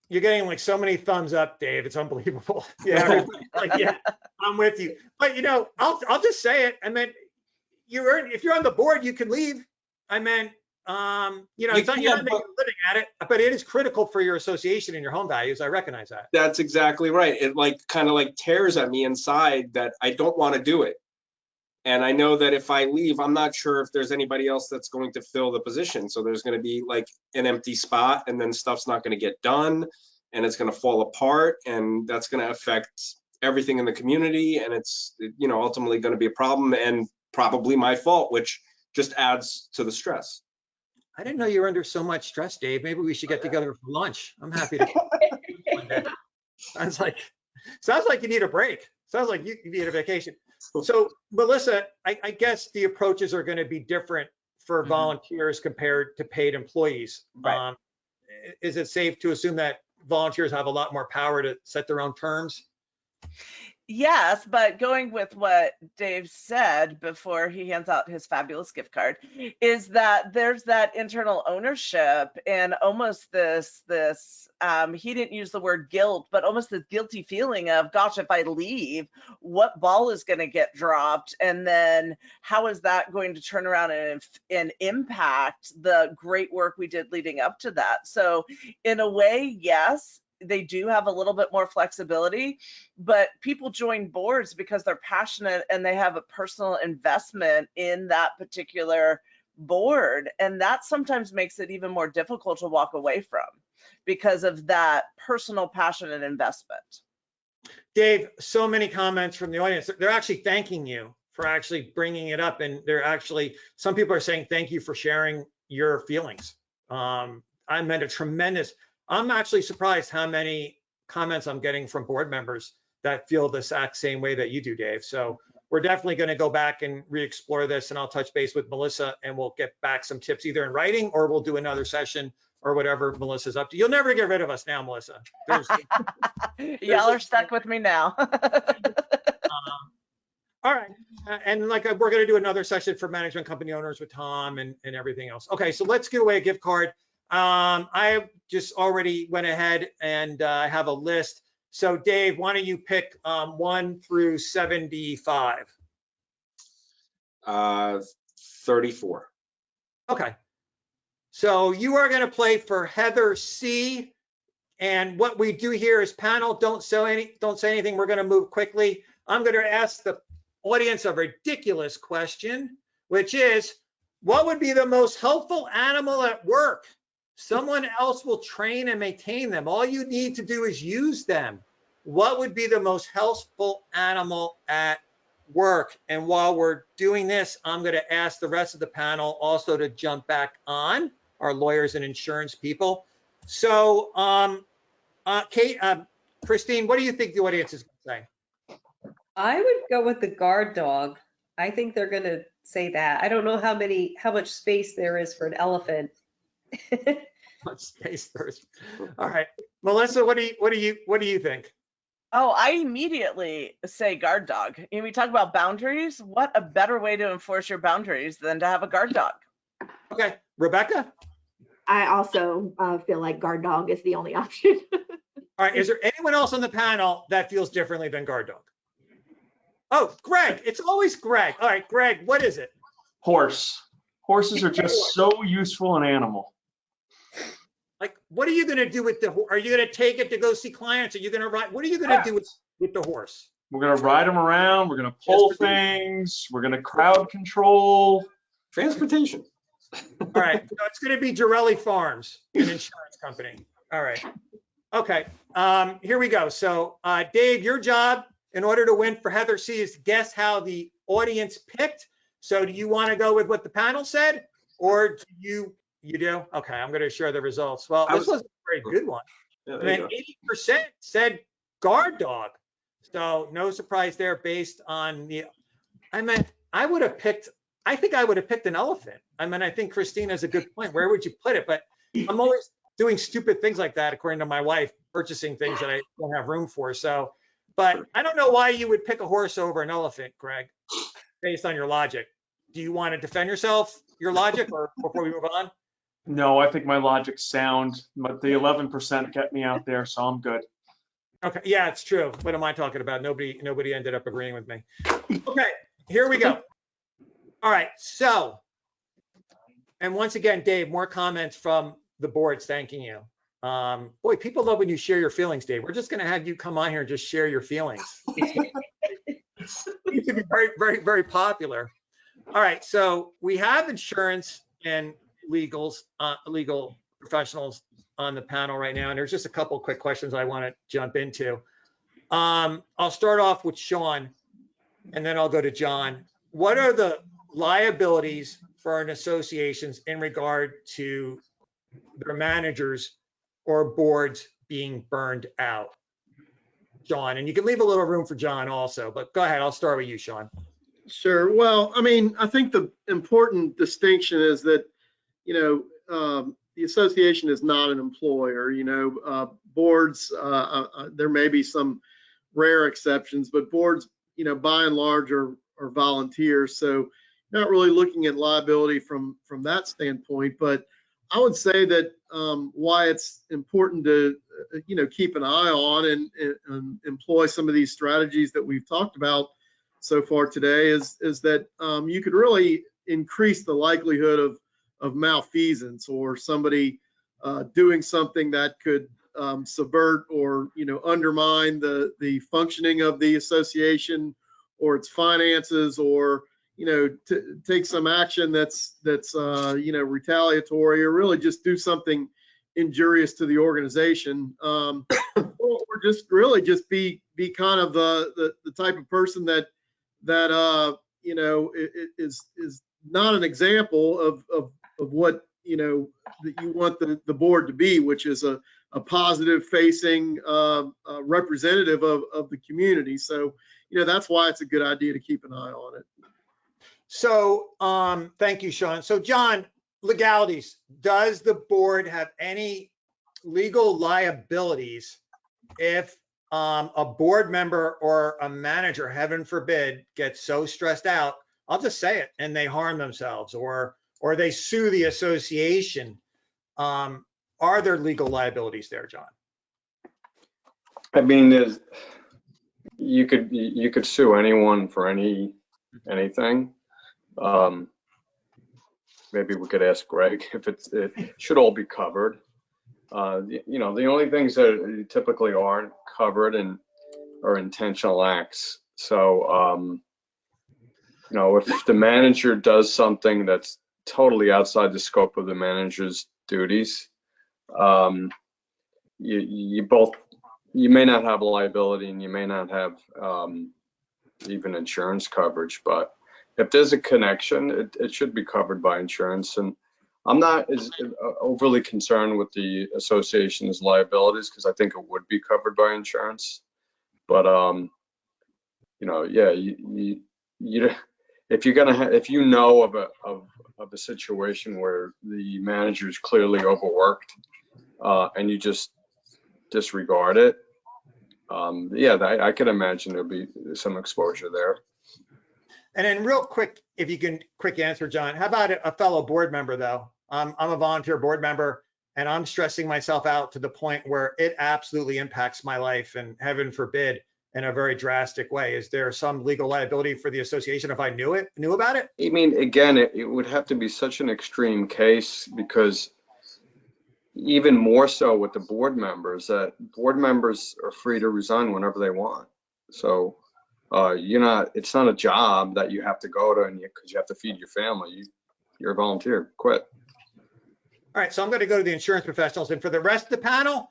you're getting like so many thumbs up, Dave. It's unbelievable. Yeah, like, yeah, I'm with you. But I'll just say it. I mean, if you're on the board, you can leave. I mean, it's not, you're not making a living at it, but it is critical for your association and your home values. I recognize that. That's exactly right. It kind of tears at me inside that I don't want to do it. And I know that if I leave, I'm not sure if there's anybody else that's going to fill the position. So there's going to be like an empty spot, and then stuff's not going to get done, and it's going to fall apart, and that's going to affect everything in the community. And it's, ultimately going to be a problem and probably my fault, which just adds to the stress. I didn't know you were under so much stress, Dave. Maybe we should get together for lunch. I'm happy to. Sounds like you need a break. Sounds like you need a vacation. So, Melissa, I guess the approaches are going to be different for volunteers compared to paid employees. Right. Is it safe to assume that volunteers have a lot more power to set their own terms? Yes, but going with what Dave said before he hands out his fabulous gift card is that there's that internal ownership and almost this he didn't use the word guilt, but almost this guilty feeling of, gosh, if I leave, what ball is going to get dropped? And then how is that going to turn around and impact the great work we did leading up to that? So in a way, yes, they do have a little bit more flexibility, but people join boards because they're passionate and they have a personal investment in that particular board. And that sometimes makes it even more difficult to walk away from because of that personal passion and investment. Dave, so many comments from the audience. They're actually thanking you for actually bringing it up. And some people are saying, thank you for sharing your feelings. I meant a tremendous, I'm actually surprised how many comments I'm getting from board members that feel the exact same way that you do, Dave. So we're definitely going to go back and re-explore this, and I'll touch base with Melissa and we'll get back some tips either in writing or we'll do another session or whatever Melissa's up to. You'll never get rid of us now, Melissa. Y'all are stuck with me now. All right. And we're going to do another session for management company owners with Tom and everything else. Okay, so let's give away a gift card. I just already went ahead and I have a list. So Dave, why don't you pick 1 through 75? 34. Okay. So you are going to play for Heather C. And what we do here is panel, don't say anything. We're going to move quickly. I'm going to ask the audience a ridiculous question, which is, what would be the most helpful animal at work? Someone else will train and maintain them. All you need to do is use them. What would be the most helpful animal at work? And while we're doing this, I'm going to ask the rest of the panel also to jump back on, our lawyers and insurance people. So, Kate, Christine, what do you think the audience is going to say? I would go with the guard dog. I think they're going to say that. I don't know how much space there is for an elephant. Let's space first. All right, Melissa, what do you think? Oh, I immediately say guard dog. And we talk about boundaries. What a better way to enforce your boundaries than to have a guard dog? Okay, Rebecca? I also feel like guard dog is the only option. All right, is there anyone else on the panel that feels differently than guard dog? Oh, Greg, it's always Greg. All right, Greg, what is it? Horse. Horses are just so useful an animal. Like, what are you going to do with the horse? Are you going to take it to go see clients? Are you going to ride? What are you going to do with the horse? We're going to ride them around. We're going to pull things. We're going to crowd control. Transportation. All right, so it's going to be Girelli Farms, an insurance company. All right. Okay, here we go. So, Dave, your job in order to win for Heather C is to guess how the audience picked. So do you want to go with what the panel said, or do you do? Okay, I'm going to share the results. Well, this was a very good one. Yeah, I mean, 80% said guard dog. So no surprise there based on the, I mean, I think I would have picked an elephant. I mean, I think Christina's a good point. Where would you put it? But I'm always doing stupid things like that, according to my wife, purchasing things that I don't have room for. So, but I don't know why you would pick a horse over an elephant, Greg, based on your logic. Do you want to defend yourself, your logic, or before we move on? No, I think my logic's sound, but the 11% kept me out there, so I'm good. Okay, yeah, it's true. What am I talking about? Nobody ended up agreeing with me. Okay, here we go. All right, so, and once again, Dave, more comments from the boards thanking you. Boy, people love when you share your feelings, Dave. We're just going to have you come on here and just share your feelings. It's going to be very, very, very popular. All right, so we have insurance and legal professionals on the panel right now, and there's just a couple quick questions I want to jump into. I'll start off with Sean, and then I'll go to John. What are the liabilities for an associations in regard to their managers or boards being burned out? Sean, and you can leave a little room for John also, but go ahead. I'll start with you, Sean. Sure. Well, I mean, I think the important distinction is that, the association is not an employer. Boards, there may be some rare exceptions, but boards, by and large are volunteers. So not really looking at liability from that standpoint. But I would say that why it's important to, keep an eye on and employ some of these strategies that we've talked about so far today is that you could really increase the likelihood of malfeasance or somebody doing something that could subvert or undermine the functioning of the association or its finances, or take some action that's retaliatory, or really just do something injurious to the organization, or just really just be kind of the type of person that is not an example of what that you want the board to be, which is a positive facing representative of the community. So that's why it's a good idea to keep an eye on it. So thank you, Sean. So John, legalities, does the board have any legal liabilities if a board member or a manager, heaven forbid, gets so stressed out, I'll just say it, and they harm themselves or they sue the association? Are there legal liabilities there, John? I mean, you could sue anyone for anything. Maybe we could ask Greg if it should all be covered. The only things that typically aren't covered are intentional acts. So, if the manager does something that's totally outside the scope of the manager's duties, you may not have a liability and you may not have even insurance coverage, but if there's a connection, it should be covered by insurance. And I'm not as overly concerned with the association's liabilities because I think it would be covered by insurance. But yeah, if you're gonna if you know of a situation where the manager is clearly overworked, and you just disregard it, yeah, I could imagine there'll be some exposure there. And then real quick, if you can quick answer, John, how about a fellow board member though? I'm a volunteer board member and I'm stressing myself out to the point where it absolutely impacts my life, and heaven forbid, in a very drastic way. Is there some legal liability for the association if I knew about it? I mean, again, it would have to be such an extreme case, because even more so with the board members, that board members are free to resign whenever they want. So it's not a job that you have to go to and because you have to feed your family. You're a volunteer, quit. All right, so I'm going to go to the insurance professionals, and for the rest of the panel,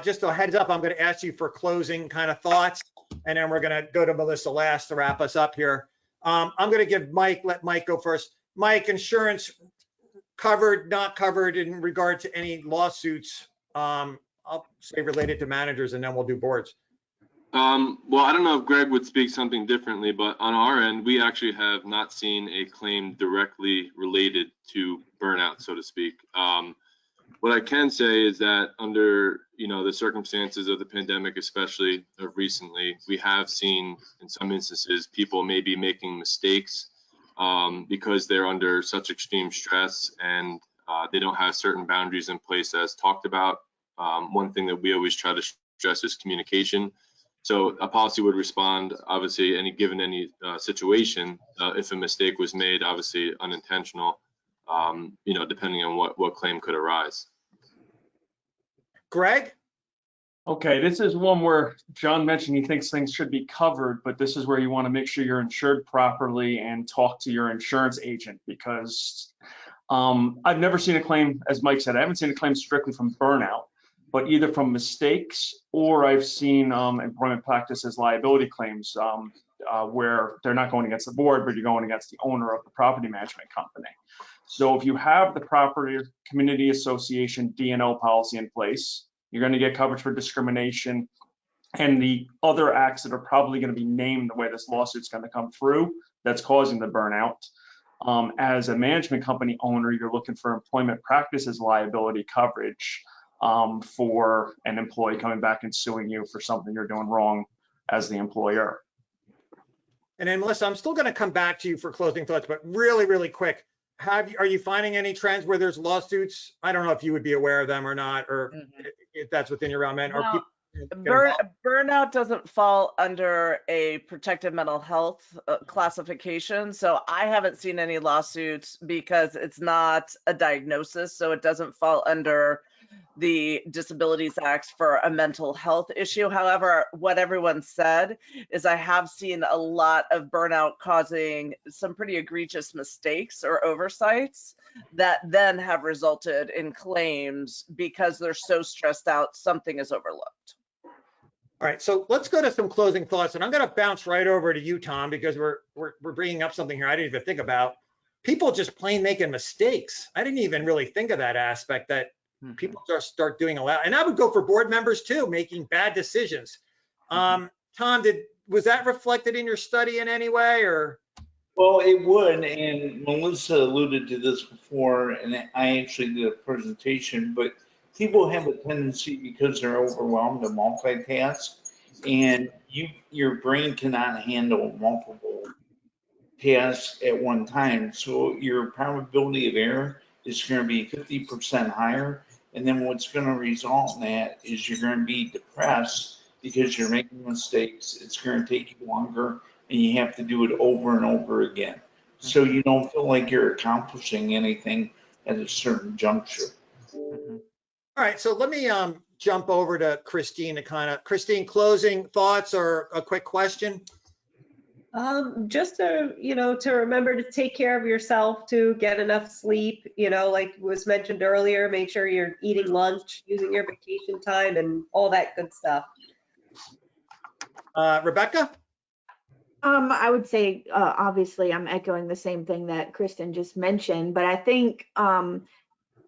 just a heads up, I'm going to ask you for closing kind of thoughts, and then we're going to go to Melissa last to wrap us up here. I'm going to let Mike go first. Mike, insurance covered, not covered in regard to any lawsuits, I'll say related to managers, and then we'll do boards. Well, I don't know if Greg would speak something differently, but on our end, we actually have not seen a claim directly related to burnout, so to speak. What I can say is that under the circumstances of the pandemic, especially recently, we have seen in some instances people may be making mistakes because they're under such extreme stress and they don't have certain boundaries in place as talked about. One thing that we always try to stress is communication. So a policy would respond, obviously, given any situation, if a mistake was made, obviously unintentional, depending on what claim could arise. Greg? Okay, this is one where John mentioned he thinks things should be covered, but this is where you want to make sure you're insured properly and talk to your insurance agent, because I've never seen a claim, as Mike said, I haven't seen a claim strictly from burnout, but either from mistakes, or I've seen employment practices liability claims where they're not going against the board, but you're going against the owner of the property management company. So if you have the property community association D&O policy in place, you're going to get coverage for discrimination and the other acts that are probably going to be named the way this lawsuit's going to come through that's causing the burnout. As a management company owner, you're looking for employment practices liability coverage for an employee coming back and suing you for something you're doing wrong as the employer. And then Melissa, I'm still going to come back to you for closing thoughts, but really, really quick. Are you finding any trends where there's lawsuits? I don't know if you would be aware of them or not, or if that's within your realm. Well, burnout doesn't fall under a protected mental health classification. So I haven't seen any lawsuits because it's not a diagnosis. So it doesn't fall under the Disabilities Act for a mental health issue. However, what everyone said is I have seen a lot of burnout causing some pretty egregious mistakes or oversights that then have resulted in claims because they're so stressed out, something is overlooked. All right, so let's go to some closing thoughts, and I'm going to bounce right over to you, Tom, because we're bringing up something here I didn't even think about. People just plain making mistakes. I didn't even really think of that aspect, that people start doing a lot. And I would go for board members too, making bad decisions. Tom, was that reflected in your study in any way, or? Well, it would, and Melissa alluded to this before, and I actually did a presentation, but people have a tendency, because they're overwhelmed, to multitask, and your brain cannot handle multiple tasks at one time. So your probability of error is going to be 50% higher. And then what's going to result in that is you're going to be depressed because you're making mistakes. It's going to take you longer, and you have to do it over and over again. So you don't feel like you're accomplishing anything at a certain juncture. All right, so let me jump over to Christine to Christine, closing thoughts or a quick question? Just to remember to take care of yourself, to get enough sleep, like was mentioned earlier, make sure you're eating lunch, using your vacation time, and all that good stuff. Rebecca? I would say, obviously, I'm echoing the same thing that Kristen just mentioned, but I think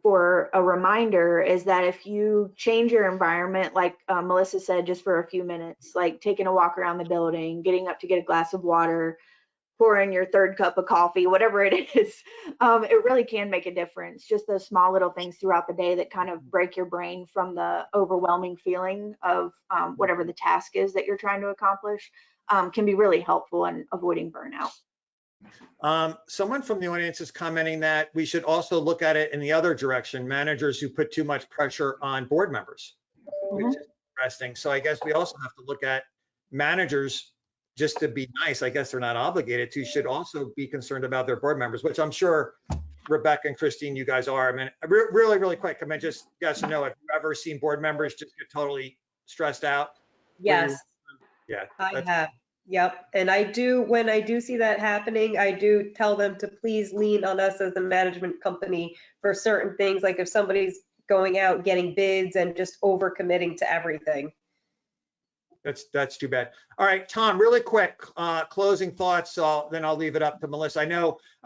for a reminder is that if you change your environment, like Melissa said, just for a few minutes, like taking a walk around the building, getting up to get a glass of water, pour in your third cup of coffee, whatever it is, it really can make a difference. Just those small little things throughout the day that kind of break your brain from the overwhelming feeling of whatever the task is that you're trying to accomplish can be really helpful in avoiding burnout. Someone from the audience is commenting that we should also look at it in the other direction, managers who put too much pressure on board members, which is interesting. So I guess we also have to look at managers, just to be nice, I guess they're not obligated to, should also be concerned about their board members, which I'm sure Rebecca and Christine, you guys are. I mean, really quick, I mean, just yes or no, have you ever seen board members just get totally stressed out? Yes, Yeah. I have. Yep. And I do, when I do see that happening, I do tell them to please lean on us as a management company for certain things, like if somebody's going out getting bids and just overcommitting to everything. That's too bad. All right, Tom, really quick, closing thoughts. So then I'll leave it up to Melissa. I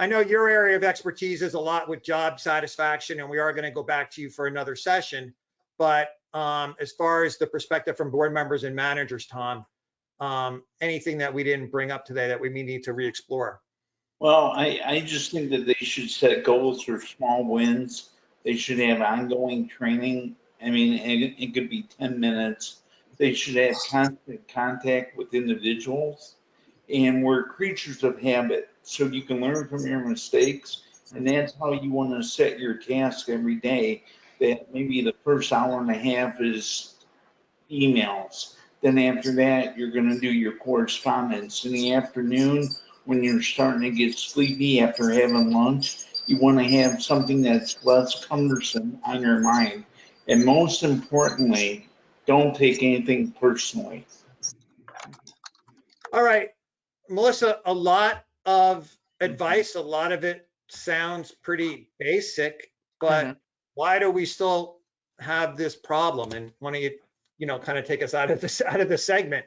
know your area of expertise is a lot with job satisfaction, and we are going to go back to you for another session. But as far as the perspective from board members and managers, Tom, anything that we didn't bring up today that we may need to re-explore? Well, I just think that they should set goals for small wins. They should have ongoing training. I mean, it could be 10 minutes. They should have constant contact with individuals, and we're creatures of habit. So you can learn from your mistakes, and that's how you want to set your task every day. That maybe the first hour and a half is emails. Then after that, you're going to do your correspondence. In the afternoon, when you're starting to get sleepy after having lunch, you want to have something that's less cumbersome on your mind. And most importantly, don't take anything personally. All right, Melissa, a lot of advice, a lot of it sounds pretty basic, but why do we still have this problem? And why don't you kind of take us out of this segment?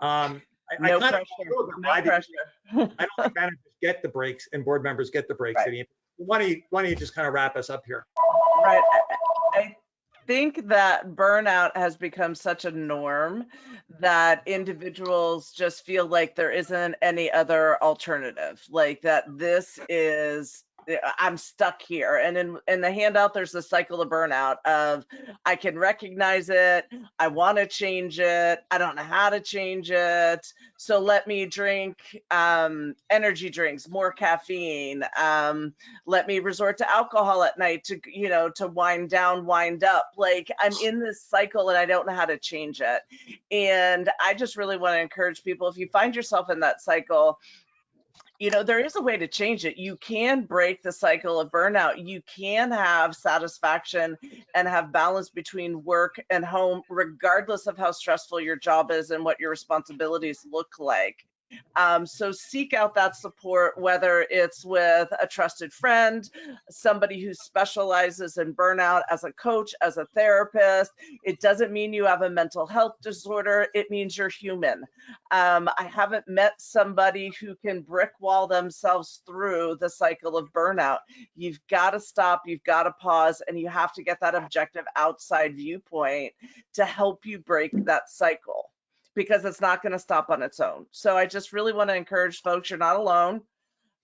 No pressure. I don't think managers get the breaks and board members get the breaks. Right. Why don't you just kind of wrap us up here? Right. I think that burnout has become such a norm that individuals just feel like there isn't any other alternative, like that this is, I'm stuck here. And in the handout, there's the cycle of burnout of I can recognize it, I want to change it, I don't know how to change it, so let me drink energy drinks, more caffeine, let me resort to alcohol at night to wind down, wind up. Like I'm in this cycle and I don't know how to change it. And I just really want to encourage people, if you find yourself in that cycle, there is a way to change it. You can break the cycle of burnout. You can have satisfaction and have balance between work and home, regardless of how stressful your job is and what your responsibilities look like. So seek out that support, whether it's with a trusted friend, somebody who specializes in burnout, as a coach, as a therapist. It doesn't mean you have a mental health disorder. It means you're human. I haven't met somebody who can brick wall themselves through the cycle of burnout. You've got to stop, you've got to pause, and you have to get that objective outside viewpoint to help you break that cycle, because it's not going to stop on its own. So I just really want to encourage folks, you're not alone,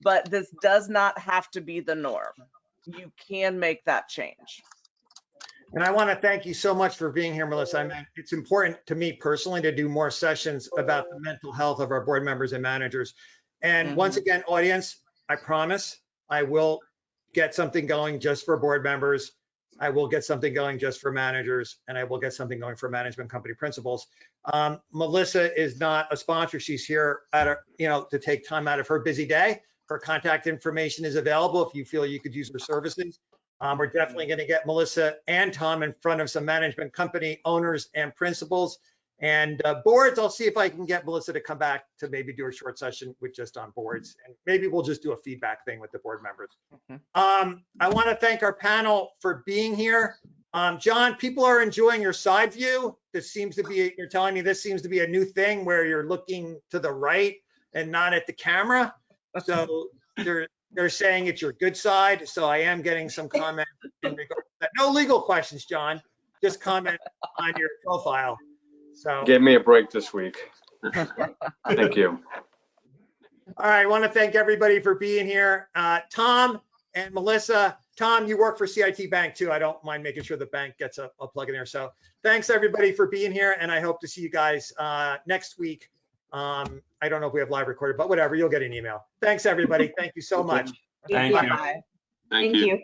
but this does not have to be the norm. You can make that change. And I want to thank you so much for being here, Melissa. I mean, it's important to me personally to do more sessions about the mental health of our board members and managers. And once again, audience, I promise I will get something going just for board members. I will get something going just for managers, and I will get something going for management company principals. Melissa is not a sponsor. She's here to take time out of her busy day. Her contact information is available if you feel you could use her services. We're definitely going to get Melissa and Tom in front of some management company owners and principals and boards. I'll see if I can get Melissa to come back to maybe do a short session with just on boards, and maybe we'll just do a feedback thing with the board members. I want to thank our panel for being here. John, people are enjoying your side view. You're telling me this seems to be a new thing where you're looking to the right and not at the camera. So they're saying it's your good side. So I am getting some comments in regard to that. No legal questions, John, just comment on your profile. So Gave me a break this week. Thank you. All right, I want to thank everybody for being here. Tom and Melissa. Tom, you work for CIT Bank too. I don't mind making sure the bank gets a plug in there. So thanks everybody for being here, and I hope to see you guys next week. I don't know if we have live recorded, but whatever, you'll get an email. Thanks everybody. Thank you so much. Thank you. Bye-bye. Thank you.